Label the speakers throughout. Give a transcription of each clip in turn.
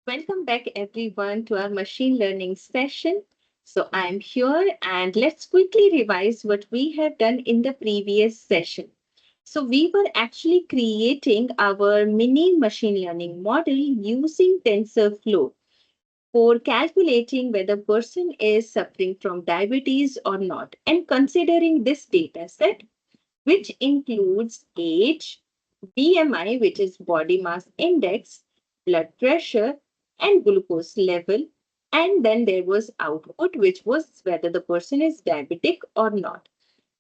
Speaker 1: Welcome back everyone to our machine learning session. So I'm here and let's quickly revise what we have done in the previous session. So we were actually creating our mini machine learning model using TensorFlow for calculating whether person is suffering from diabetes or not and considering this data set which includes age, BMI, which is body mass index, blood pressure, and glucose level. And then there was output, which was whether the person is diabetic or not.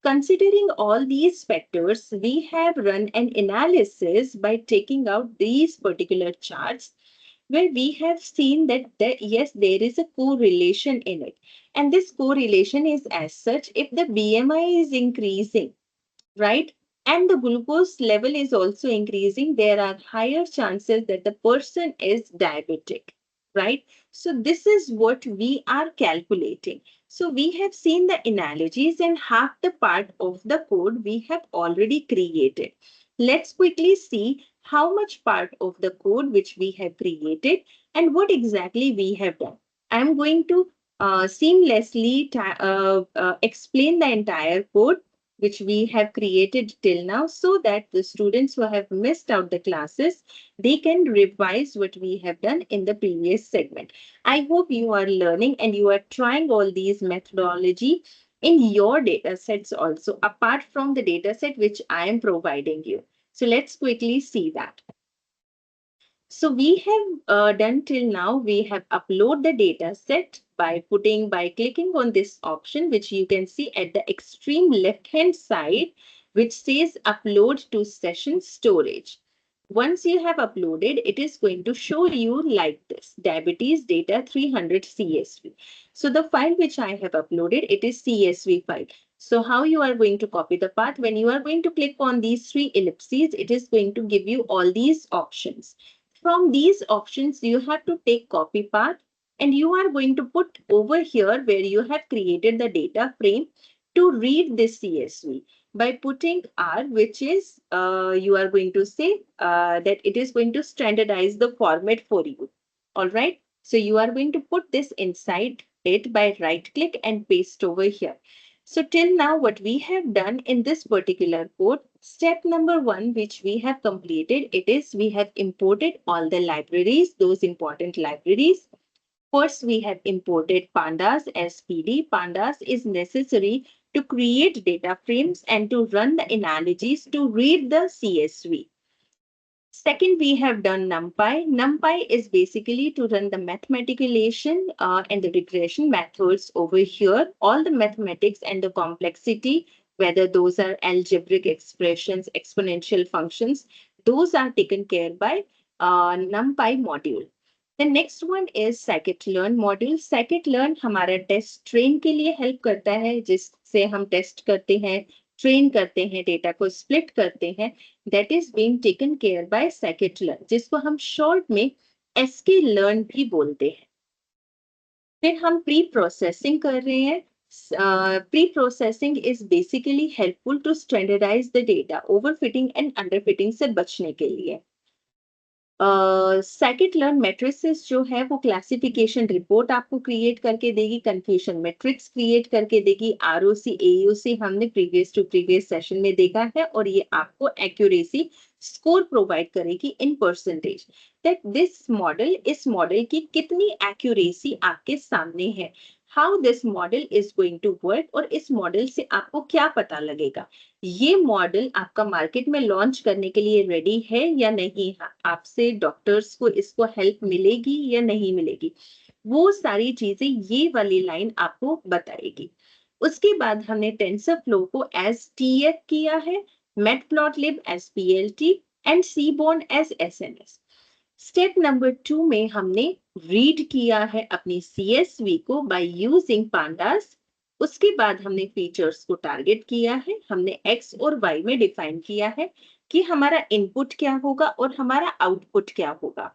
Speaker 1: Considering all these factors, we have run an analysis by taking out these particular charts where we have seen that yes, there is a correlation in it. And this correlation is as such if the BMI is increasing, right? And the glucose level is also increasing, there are higher chances that the person is diabetic, right? So this is what we are calculating. So we have seen the analogies and half the part of the code we have already created. Let's quickly see how much part of the code which we have created and what exactly we have done. I'm going to seamlessly explain the entire code which we have created till now so that the students who have missed out the classes, they can revise what we have done in the previous segment. I hope you are learning and you are trying all these methodology in your data sets also, apart from the data set which I am providing you. So let's quickly see that. So we have done till now, we have upload the data set by clicking on this option, which you can see at the extreme left hand side, which says upload to session storage. Once you have uploaded, it is going to show you like this, diabetes data 300 CSV. So the file which I have uploaded, it is CSV file. So how you are going to copy the path? When you are going to click on these three ellipses, it is going to give you all these options. From these options, you have to take copy path and you are going to put over here where you have created the data frame to read this CSV by putting R, which is you are going to say that it is going to standardize the format for you. All right. So you are going to put this inside it by right click and paste over here. So till now, what we have done in this particular code, step number one, which we have completed, it is we have imported all the libraries, those important libraries. First, we have imported pandas as PD. Pandas is necessary to create data frames and to run the analogies to read the CSV. Second, we have done NumPy. NumPy is basically to run the mathematicalization and the regression methods over here. All the mathematics and the complexity, whether those are algebraic expressions, exponential functions, those are taken care by NumPy module. The next one is scikit-learn module. Scikit-learn हमारा test train के लिए help करता है, जिससे हम test करते हैं, train करते हैं, डेटा को स्प्लिट करते हैं. That is being taken care by scikit-learn, जिसको हम शॉर्ट में sklearn भी बोलते हैं. फिर हम प्री प्रोसेसिंग कर रहे हैं. Pre processing is basically helpful to standardize the data, overfitting and underfitting से बचने के लिए. सेकेंड लर्न मैट्रिसेस जो है वो क्लासिफिकेशन रिपोर्ट आपको क्रिएट करके देगी, कंफ्यूजन मैट्रिक्स क्रिएट करके देगी. आरओसी एओसी हमने प्रीवियस टू प्रीवियस सेशन में देखा है और ये आपको एक्यूरेसी स्कोर प्रोवाइड करेगी in percentage that this model, इस मॉडल की कितनी एक्यूरेसी आपके सामने है, how this model is going to work, और इस मॉडल से आपको क्या पता लगेगा ये मॉडल आपका मार्केट में लॉन्च करने के लिए रेडी है या नहीं, आपसे डॉक्टर्स को इसको हेल्प मिलेगी या नहीं मिलेगी, वो सारी चीजें ये वाली लाइन आपको बताएगी. उसके बाद हमने टेंसरफ्लो को एज टीएफ किया है, matplotlib as PLT and seaborn as SNS. Step number 2 में हमने रीड किया है अपनी सीएसवी को बाय यूजिंग पांडास. उसके बाद हमने फीचर्स को टारगेट किया है, हमने एक्स और वाई में डिफाइन किया है कि हमारा इनपुट क्या होगा और हमारा आउटपुट क्या होगा.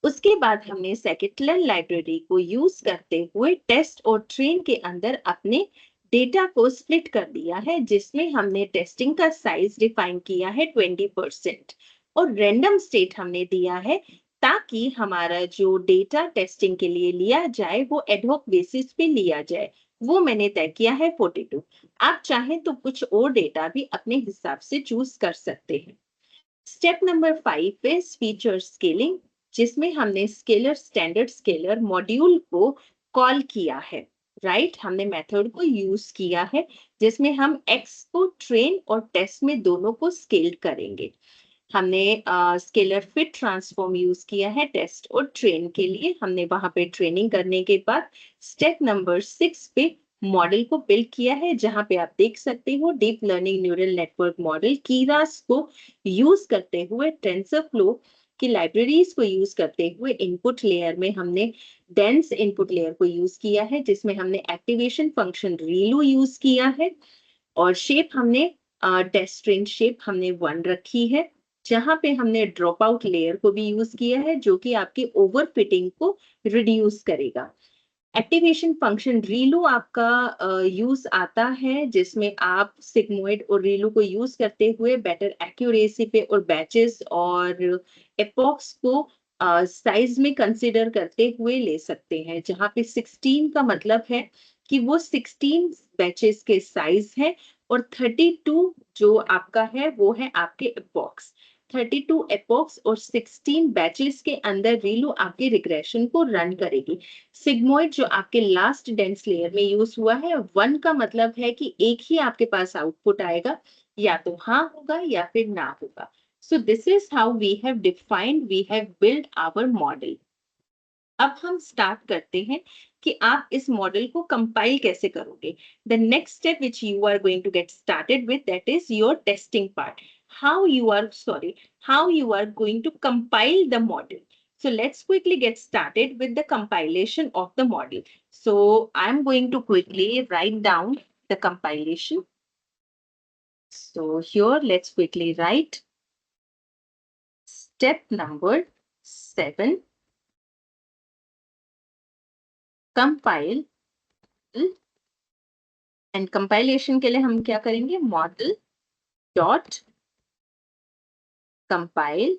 Speaker 1: उसके बाद हमने scikit-learn लाइब्रेरी को यूज करते हुए टेस्ट और ट्रेन के अंदर अपने डेटा को स्प्लिट कर दिया है, जिसमें हमने टेस्टिंग का साइज डिफाइन किया है 20% और रैंडम स्टेट हमने दिया है ताकि हमारा जो डेटा टेस्टिंग के लिए लिया जाए वो एडहॉक बेसिस पे लिया जाए। वो मैंने तय किया है 42। आप चाहें तो कुछ और डेटा भी अपने हिसाब से चूज कर सकते हैं। Step number 5 is feature scaling, जिसमें हमने स्केलर स्टैंडर्ड स्केलर मॉड्यूल को कॉल किया है। राइट, हमने मेथड को यूज किया है जिसमें हम एक्स को ट्रेन और टेस्ट में दोनों को स्केल करेंगे। हमने स्केलर फिट ट्रांसफॉर्म यूज किया है टेस्ट और ट्रेन के लिए। हमने वहां पे ट्रेनिंग करने के बाद स्टेप नंबर 6 पे मॉडल को बिल्ड किया है, जहां पे आप देख सकते हो deep learning neural network model Keras को यूज करते हुए टेंसरफ्लो की लाइब्रेरीज को यूज करते हुए इनपुट लेयर में हमने डेंस इनपुट लेयर को यूज किया है, जिसमें हमने एक्टिवेशन फंक्शन रीलू यूज किया है। और शेप हमने टेस्ट रेंज शेप हमने 1 रखी है, जहां पे हमने ड्रॉप आउट लेयर को भी यूज किया है जो कि आपकी ओवरफिटिंग को रिड्यूस करेगा। एक्टिवेशन फंक्शन रीलू आपका यूज आता है जिसमें आप सिग्मोइड और रीलू को यूज करते हुए बेटर एक्यूरेसी पे और बैचेस और एपॉक्स को साइज में कंसिडर करते हुए ले सकते हैं, जहां पे 16 का मतलब है कि वो 16 बैचेस के साइज है और 32 जो आपका है वो है आपके एपॉक्स। 32 एपॉक्स और 16 बैचेस के अंदर रीलू आपके रिग्रेशन को रन करेगी। सिग्मोइड जो आपके लास्ट डेंस लेयर में यूज हुआ है 1 का मतलब है कि एक ही आपके पास आउटपुट आएगा, या तो हाँ होगा या फिर ना होगा। So this is how we have defined, we have build our model. अब हम स्टार्ट करते हैं कि आप इस मॉडल को कंपाइल कैसे करोगे। The next step which you are going to get started with, that is your testing part. How you are going to compile the model. So let's quickly get started with the compilation of the model. So I'm going to quickly write down the compilation. So here let's quickly write step number 7, compile। And compilation के लिए हम क्या करेंगे, model dot compile.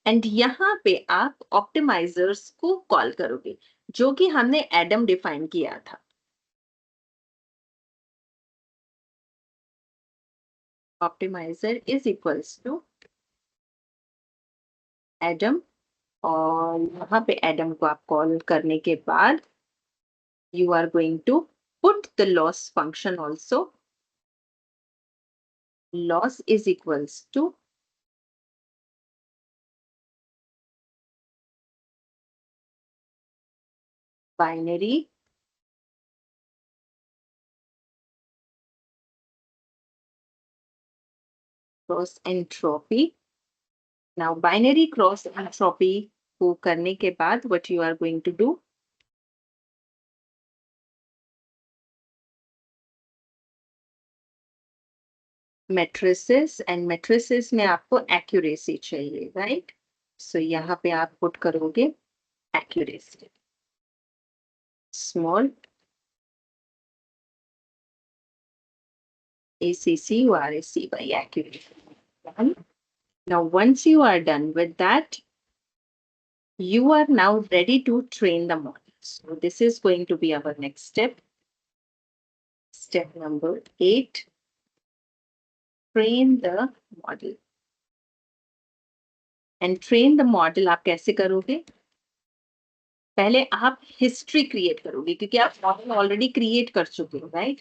Speaker 1: And यहाँ पे आप optimisers को call करोगे जो कि हमने एडम डिफाइन किया था। Optimizer is equals to Adam, और यहाँ पे एडम को आप कॉल करने के बाद you are going to put the loss function also. Loss is equals to binary cross entropy. Now binary cross entropy को करने के बाद what you are going to do, metrics, and metrics में आपको एक्यूरेसी चाहिए, राइट। सो यहाँ पे आप पुट करोगे accuracy, small ACCURACY, accuracy. Now once you are done with that, you are now ready to train the model. So this is going to be our next step. Step number 8, train the model. And train the model आप कैसे करोगे, पहले आप history create करोगे क्योंकि आप model already create कर चुके हो, राइट।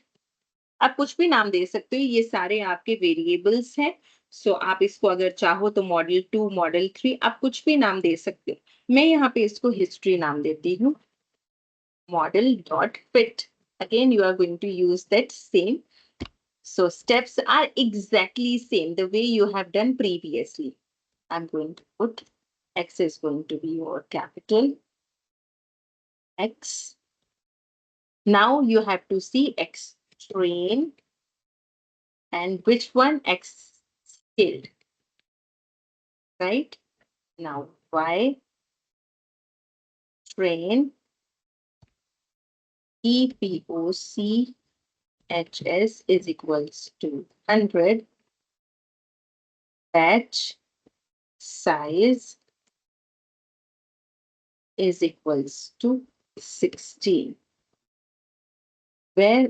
Speaker 1: आप कुछ भी नाम दे सकते हो, ये सारे आपके वेरिएबल्स हैं। सो आप इसको अगर चाहो तो मॉडल 2, मॉडल 3, आप कुछ भी नाम दे सकते हो। मैं यहाँ पे इसको हिस्ट्री नाम देती हूँ। Model dot fit, again you are going to use that same. So steps are exactly same the way you have done previously. I'm going to put X is going to be your capital X. Now you have to see X train and which one X scaled, right? Now Y train EPOCHS is equals to 100, batch size is equals to 16, where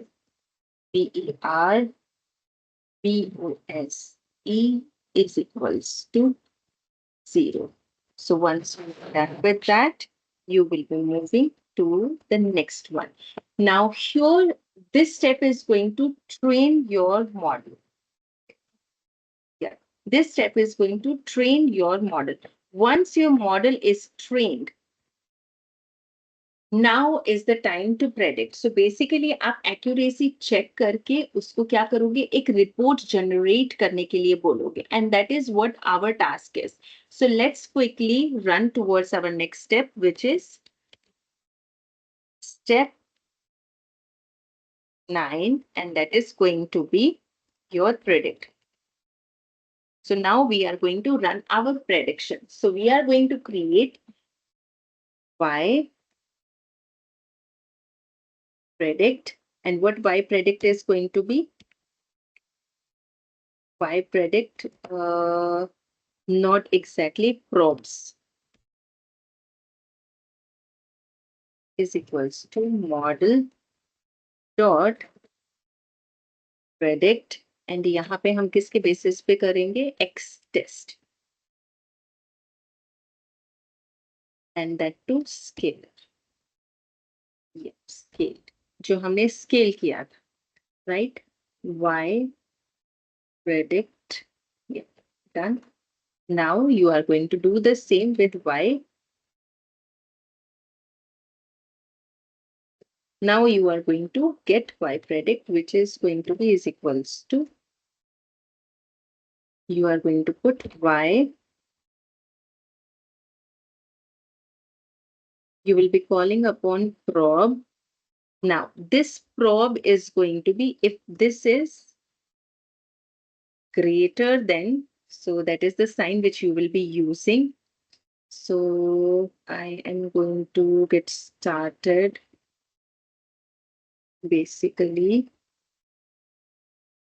Speaker 1: BER BOSE is equals to 0. So once you're done with that, you will be moving to the next one. Now here, this step is going to train your model. Yeah, this step is going to train your model. Once your model is trained, now is the time to predict. So basically आप accuracy check करके उसको क्या करोगे, एक report generate करने के लिए बोलोगे, and that is what our task is. So let's quickly run towards our next step, which is step 9, and that is going to be your predict. So now we are going to run our prediction. So we are going to create y predict, and what y predict is going to be, y predict not exactly probes is equals to model dot predict, and यहाँ पे हम किसके basis पे करेंगे, x test, and that to scale. Yes, scale जो हमने scale किया था, right? Y predict, yeah, done. Now you are going to do the same with y. Now you are going to get y predict, which is going to be is equals to, you are going to put y, you will be calling upon probe. Now this probe is going to be, if this is greater than, so that is the sign which you will be using. So I am going to get started. Basically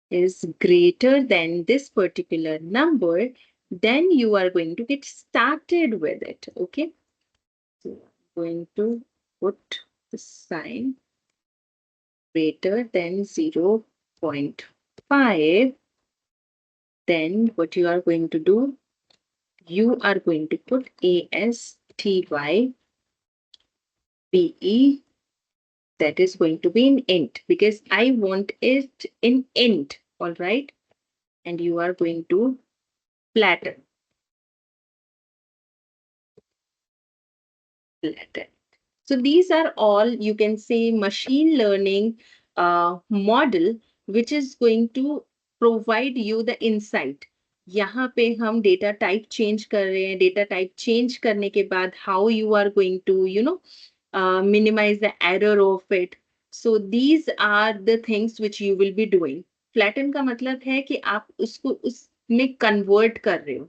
Speaker 1: is greater than this particular number, then you are going to get started with it. Okay, so I'm going to put the sign greater than 0.5. Then what you are going to do, you are going to put ASTYBE, that is going to be in int, because I want it in int. All right, and you are going to flatten. So these are all, you can say, machine learning model which is going to provide you the insight. यहाँ पे हम data type change कर रहे हैं, data type change करने के बाद how you are going to minimize the error of it. So these are the things which you will be doing. Flatten का मतलब है कि आप उसको उसमें convert कर रहे हो,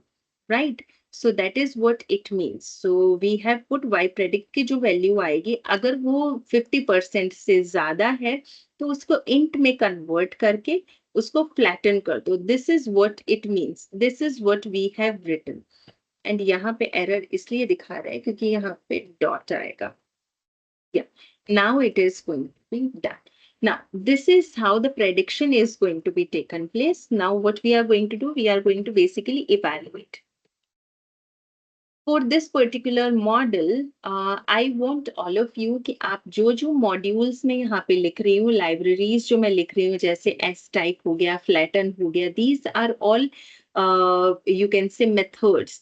Speaker 1: right? So that is what it means. So we have put y predict की जो value आएगी, अगर वो 50% से ज्यादा है तो उसको int में convert करके उसको flatten कर दो. This is what it means. This is what we have written. And यहाँ पे error इसलिए दिखा रहा है क्योंकि यहाँ पे dot आएगा. Yeah. Now it is going to be done. Now, this is how the prediction is going to be taken place. Now, what we are going to do, we are going to basically evaluate. For this particular model, I want all of you कि आप जो modules में यहाँ पे लिख रही हूँ, libraries जो मैं लिख रही हूँ, जैसे S-type हो गया, flatten हो गया, these are all you can say methods.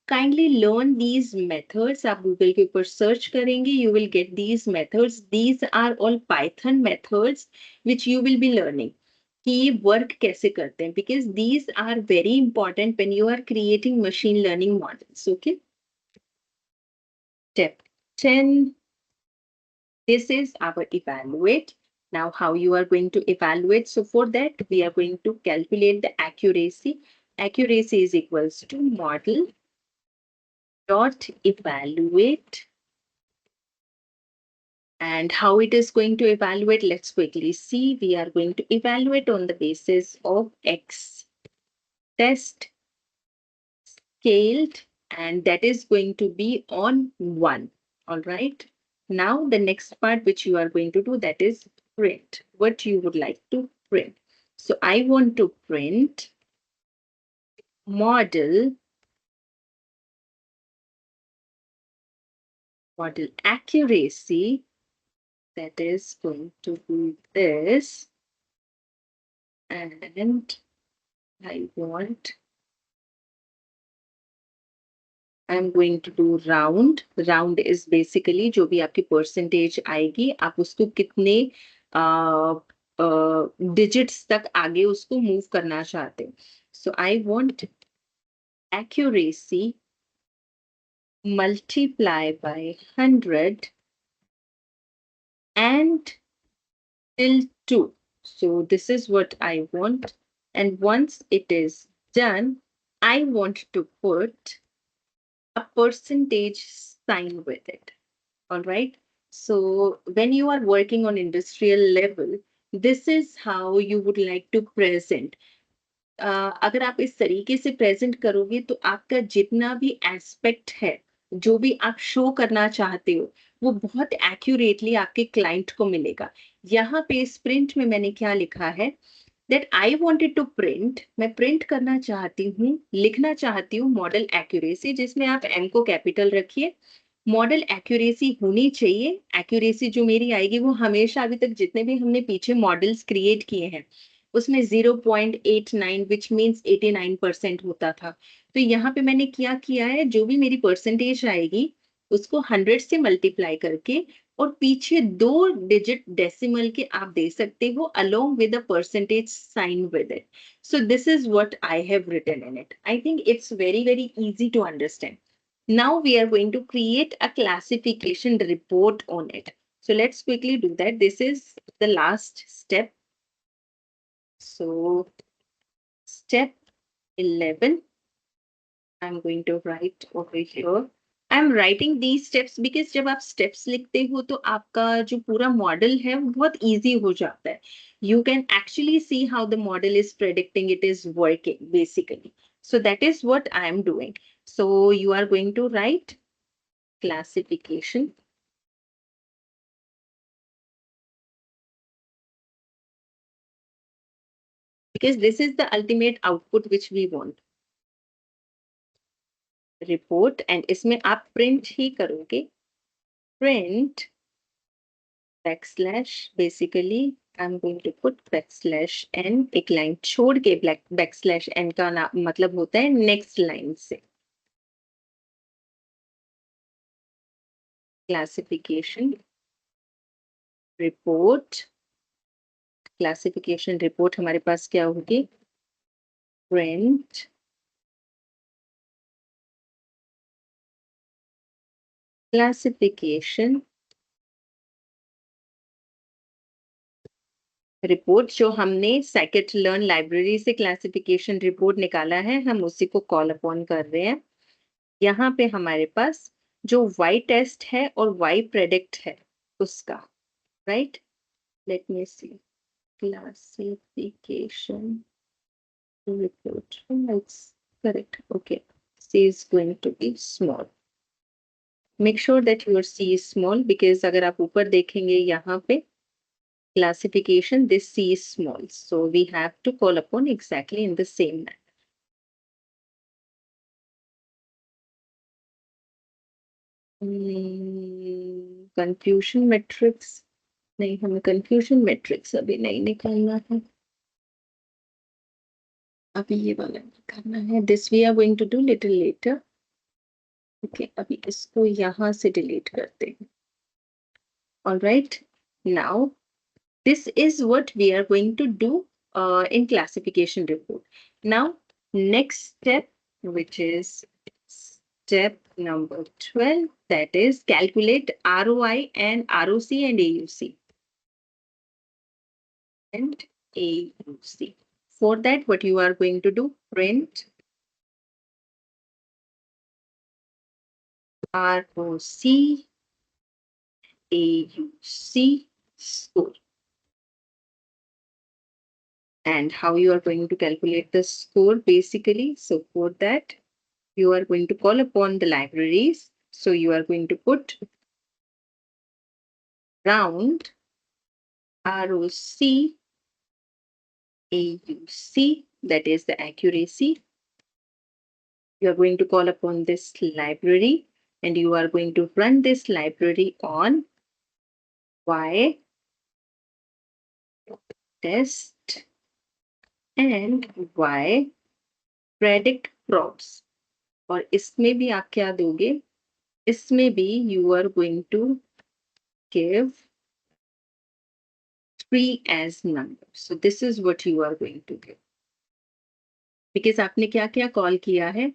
Speaker 1: Kindly learn these methods. आप Google के ऊपर search करेंगे, you will get these methods. These are all Python methods which you will be learning. कि ये वर्क कैसे करते हैं, because these are very important when you are creating machine learning models. Okay. Step 10. This is our evaluate. Now, how you are going to evaluate? So for that, we are going to calculate the accuracy. Accuracy is equals to model dot evaluate. And how it is going to evaluate? Let's quickly see. We are going to evaluate on the basis of X test scaled, and that is going to be on 1. All right. Now the next part which you are going to do, that is print. What you would like to print. So I want to print model accuracy. That is going to be this. And I'm going to do round. Round is basically जो भी आपकी percentage आएगी, आप उसको कितने digits तक आगे उसको move करना चाहते हो. So I want accuracy multiply by 100 and till 2. So this is what I want. And once it is done, I want to put a percentage sign with it. All right. So when you are working on industrial level, this is how you would like to present. अगर आप इस तरीके से present करोगे तो आपका जितना भी एस्पेक्ट है, जो भी आप शो करना चाहते हो, वो बहुत एक्यूरेटली आपके क्लाइंट को मिलेगा. यहाँ पे इस प्रिंट में मैंने क्या लिखा है, that I wanted to print, मैं प्रिंट करना चाहती हूँ, लिखना चाहती हूँ मॉडल एक्यूरेसी, जिसमें आप एम को कैपिटल रखिए. मॉडल एक्यूरेसी होनी चाहिए. एक्यूरेसी जो मेरी आएगी वो हमेशा अभी तक जितने भी हमने पीछे मॉडल्स क्रिएट किए हैं उसमें 0.89 विच मीन्स 89% होता था. तो यहाँ पे मैंने क्या किया है, जो भी मेरी परसेंटेज आएगी उसको 100 से मल्टीप्लाई करके और पीछे 2 डिजिट डेसिमल के आप दे सकते हो along with a percentage sign with it. So this is what I have written in it. I think it's very very easy to understand. Now we are going to create a classification report on it. So let's quickly do that. This is the last step. So step 11, I'm going to write over here. I'm writing these steps because जब आप steps लिखते हो तो आपका जो पूरा model है वो बहुत easy हो जाता है. You can actually see how the model is predicting it is working basically. So that is what I am doing. So you are going to write classification. Because this is the ultimate output which we want. Report, and इसमें आप print ही करोगे. Print backslash, basically I'm going to put backslash n. एक line छोड़ के backslash n का मतलब होता है next line से. Classification report. Classification report हमारे पास क्या होगी, print classification रिपोर्ट. जो हमने सेकेंड लर्न लाइब्रेरी से क्लासिफिकेशन रिपोर्ट निकाला है, हम उसी को कॉल अपॉन कर रहे हैं. यहाँ पे हमारे पास जो वाई टेस्ट है और वाई प्रेडिक्ट है उसका, right. Let me see classification report. It's correct. Okay. C is going to be small. Make sure that your C is small because अगर आप ऊपर देखेंगे यहाँ पे classification, this C is small. So we have to call upon exactly in the same manner. Confusion matrix. नहीं, हमें confusion matrix अभी नहीं निकालना है. अभी ये वाला निकालना है. This we are going to do little later. Okay, अभी इसको यहाँ से delete करते हैं. All right. Now this is what we are going to do in classification report. Now next step, which is step number 12, that is calculate ROI and ROC and AUC. And AUC. For that, what you are going to do, print ROC AUC score. And how you are going to calculate the score basically. So for that, you are going to call upon the libraries. So you are going to put round, ROC AUC, that is the accuracy. You are going to call upon this library and you are going to run this library on Y test and Y predict props. और इसमें भी आप क्या दोगे? इसमें भी you are going to give 3 as number. So this is what you are going to give. Because आपने क्या क्या कॉल किया है?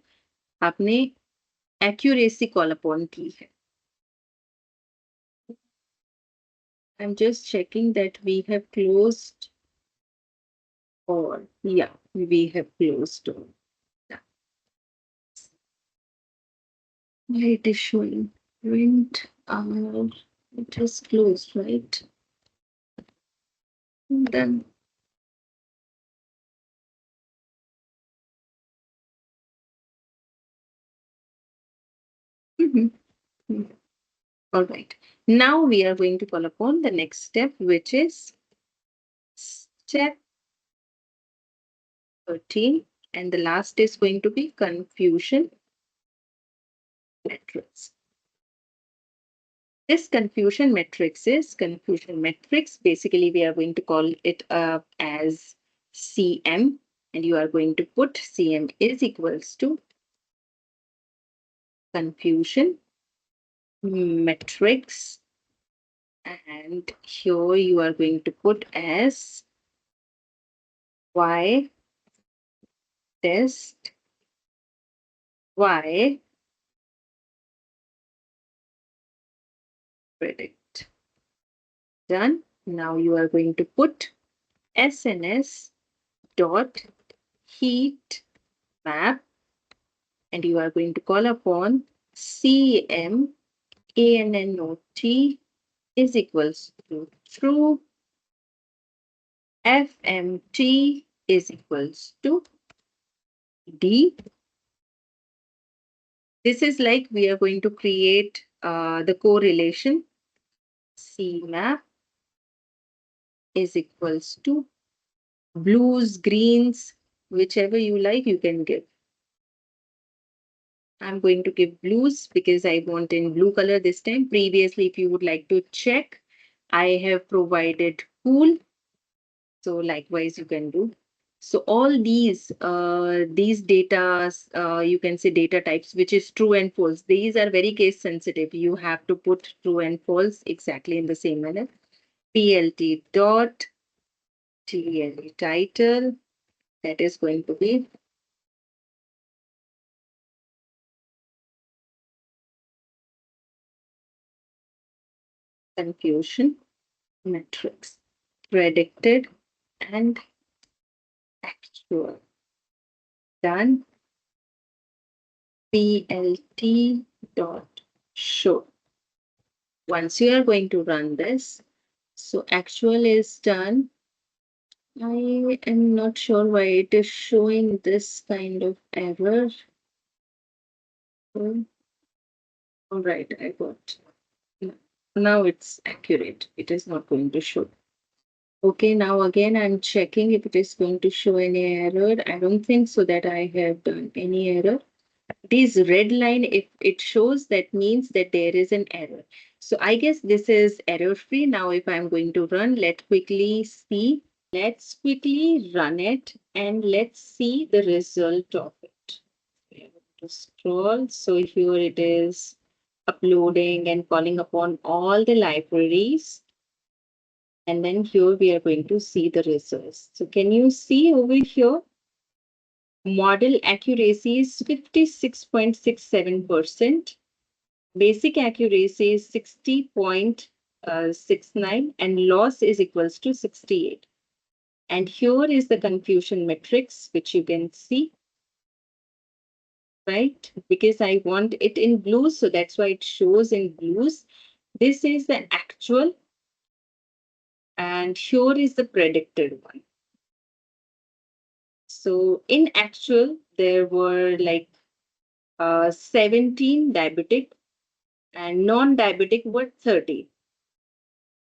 Speaker 1: आपने accuracy call upon की है. I'm just checking that we have closed all. Yeah, we have closed all. Yeah. Why it is showing print? It is closed, right? Then mhm. All right. Now we are going to call upon the next step, which is step 13. And the last is going to be confusion matrix. This confusion matrix is confusion matrix. Basically, we are going to call it as CM. And you are going to put CM is equals to confusion matrix. And here you are going to put as Y test Y predict. Done. Now you are going to put SNS dot heat map and you are going to call upon CM ANNOT is equals to true, FMT is equals to D. This is like we are going to create the correlation. CMAP is equals to blues, greens, whichever you like, you can give. I'm going to give blues because I want in blue color this time. Previously, if you would like to check, I have provided cool. So likewise, you can do. So all these data, you can say data types, which is true and false. These are very case sensitive. You have to put true and false exactly in the same manner. PLT dot TLE title, that is going to be confusion matrix, predicted and actual. Done. PLT dot show. Once you are going to run this, so actual is done. I am not sure why it is showing this kind of error. Oh, all right, I got. Now it's accurate. It is not going to show. Okay, now again I'm checking if it is going to show any error. I don't think so that I have done any error. This red line, if it shows, that means that there is an error. So I guess this is error free. Now if I'm going to run, let's quickly see. Let's quickly run it and let's see the result of it. We have to scroll. So here it is uploading and calling upon all the libraries. And then here we are going to see the results. So can you see over here? Model accuracy is 56.67%. Basic accuracy is 60.69 and loss is equals to 68. And here is the confusion matrix, which you can see, right? Because I want it in blues, so that's why it shows in blues. This is the actual and here is the predicted one. So in actual, there were like 17 diabetic and non-diabetic were 30.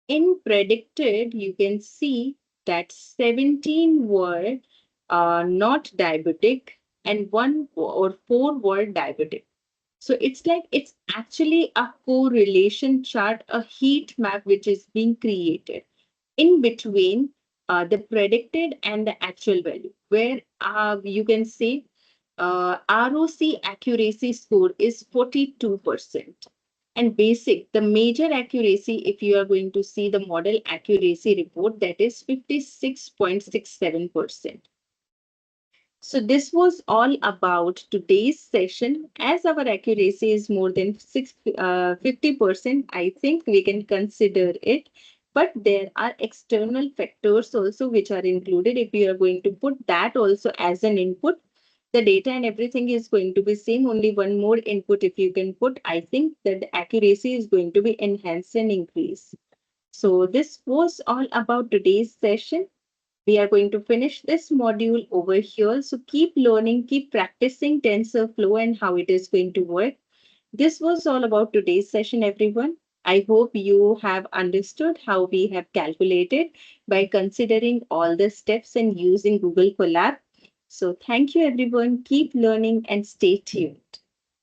Speaker 1: In predicted, you can see that 17 were not diabetic and one or four were diabetic. So it's like it's actually a correlation chart, a heat map which is being created in between the predicted and the actual value, where you can say ROC accuracy score is 42%. And basic, the major accuracy, if you are going to see the model accuracy report, that is 56.67%. So this was all about today's session. As our accuracy is more than 50%, I think we can consider it. But there are external factors also which are included. If you are going to put that also as an input, the data and everything is going to be same. Only one more input if you can put, I think that the accuracy is going to be enhanced and increased. So this was all about today's session. We are going to finish this module over here. So keep learning, keep practicing TensorFlow and how it is going to work. This was all about today's session, everyone. I hope you have understood how we have calculated by considering all the steps and using Google Colab. So thank you, everyone. Keep learning and stay tuned.